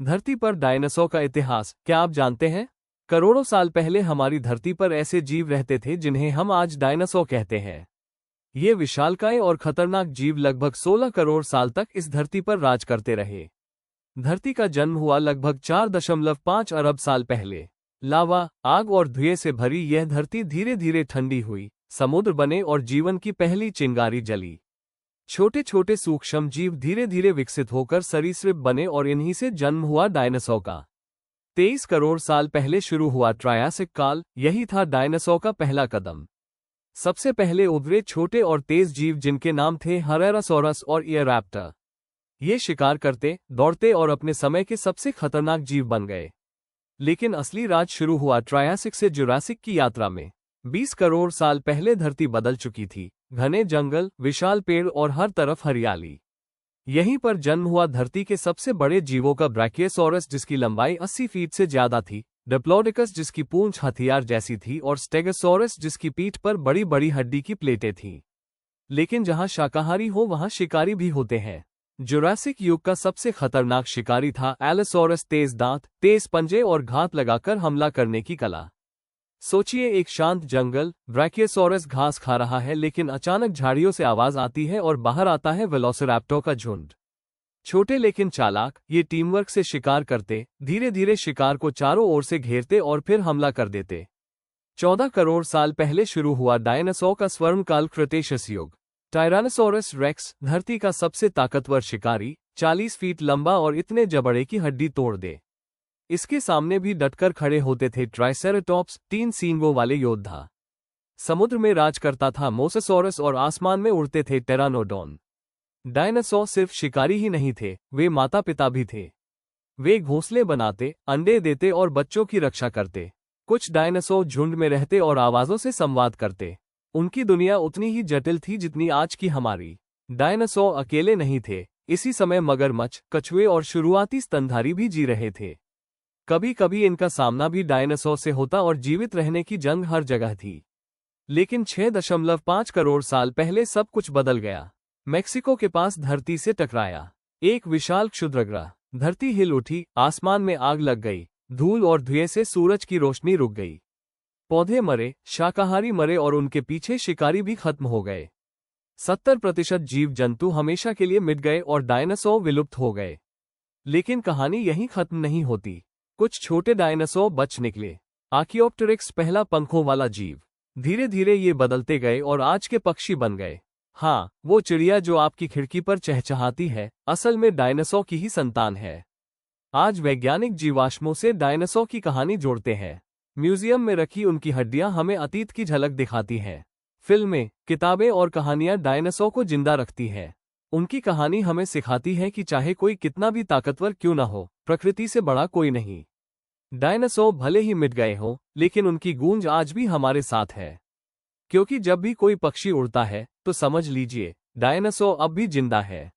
धरती पर डायनासोर का इतिहास क्या आप जानते हैं? करोड़ों साल पहले हमारी धरती पर ऐसे जीव रहते थे जिन्हें हम आज डायनासोर कहते हैं। ये विशालकाय और खतरनाक जीव लगभग 16 करोड़ साल तक इस धरती पर राज करते रहे। धरती का जन्म हुआ लगभग 4.5 अरब साल पहले। लावा, आग और धुएं से भरी यह धरती धीरे धीरे ठंडी हुई, समुद्र बने और जीवन की पहली चिंगारी जली। छोटे छोटे सूक्ष्म जीव धीरे धीरे विकसित होकर सरीसृप बने और इन्हीं से जन्म हुआ डायनासोर का। 23 करोड़ साल पहले शुरू हुआ ट्रायासिक काल, यही था डायनासोर का पहला कदम। सबसे पहले उभरे छोटे और तेज जीव जिनके नाम थे हेरारोसॉरस और इयरैप्टर। ये शिकार करते, दौड़ते और अपने समय के सबसे खतरनाक जीव बन गए। लेकिन असली राज शुरू हुआ ट्रायासिक से जुरासिक की यात्रा में। 20 करोड़ साल पहले धरती बदल चुकी थी, घने जंगल, विशाल पेड़ और हर तरफ हरियाली। यहीं पर जन्म हुआ धरती के सबसे बड़े जीवों का ब्रैकियोसॉरस जिसकी लंबाई 80 फीट से ज्यादा थी, डिप्लोडिकस जिसकी पूंछ हथियार जैसी थी और स्टेगोसॉरस जिसकी पीठ पर बड़ी बड़ी हड्डी की प्लेटें थीं। लेकिन जहां शाकाहारी हो वहां शिकारी भी होते हैं। जुरासिक युग का सबसे खतरनाक शिकारी था एलोसॉरस, तेज दांत, तेज पंजे और घात लगाकर हमला करने की कला। सोचिए, एक शांत जंगल, ब्रैकियोसॉरस घास खा रहा है लेकिन अचानक झाड़ियों से आवाज आती है और बाहर आता है वेलोसिरैप्टर का झुंड। छोटे लेकिन चालाक, ये टीमवर्क से शिकार करते, धीरे धीरे शिकार को चारों ओर से घेरते और फिर हमला कर देते। 14 करोड़ साल पहले शुरू हुआ डायनासोर का स्वर्णकाल क्रेटेशियस युग। टायरानोसॉरस रेक्स, धरती का सबसे ताकतवर शिकारी, 40 फीट लंबा और इतने जबड़े की हड्डी तोड़ दे। इसके सामने भी डटकर खड़े होते थे ट्राइसेराटॉप्स, 3 सींगों वाले योद्धा। समुद्र में राज करता था मोसासॉरस और आसमान में उड़ते थे टेरानोडॉन। डायनासोर सिर्फ शिकारी ही नहीं थे, वे माता पिता भी थे। वे घोंसले बनाते, अंडे देते और बच्चों की रक्षा करते। कुछ डायनासोर झुंड में रहते और आवाजों से संवाद करते। उनकी दुनिया उतनी ही जटिल थी जितनी आज की हमारी। डायनासोर अकेले नहीं थे, इसी समय मगरमच्छ, कछुए और शुरुआती स्तनधारी भी जी रहे थे। कभी कभी इनका सामना भी डायनासोर से होता और जीवित रहने की जंग हर जगह थी। लेकिन 6.5 करोड़ साल पहले सब कुछ बदल गया। मेक्सिको के पास धरती से टकराया एक विशाल क्षुद्रग्रह। धरती हिल उठी, आसमान में आग लग गई, धूल और धुएं से सूरज की रोशनी रुक गई। पौधे मरे, शाकाहारी मरे और उनके पीछे शिकारी भी खत्म हो गए। 70% जीव जंतु हमेशा के लिए मिट गए और डायनासोर विलुप्त हो गए। लेकिन कहानी यहीं खत्म नहीं होती। कुछ छोटे डायनासोर बच निकले। आर्कियोप्टेरिक्स, पहला पंखों वाला जीव। धीरे धीरे ये बदलते गए और आज के पक्षी बन गए। हाँ, वो चिड़िया जो आपकी खिड़की पर चहचहाती है, असल में डायनासोर की ही संतान है। आज वैज्ञानिक जीवाश्मों से डायनासोर की कहानी जोड़ते हैं। म्यूजियम में रखी उनकी हड्डियां हमें अतीत की झलक दिखाती हैं। फिल्में, किताबें और कहानियां डायनासोर को जिंदा रखती हैं। उनकी कहानी हमें सिखाती है कि चाहे कोई कितना भी ताकतवर क्यों न हो, प्रकृति से बड़ा कोई नहीं। डायनासोर भले ही मिट गए हों, लेकिन उनकी गूंज आज भी हमारे साथ है। क्योंकि जब भी कोई पक्षी उड़ता है, तो समझ लीजिए, डायनासोर अब भी जिंदा है।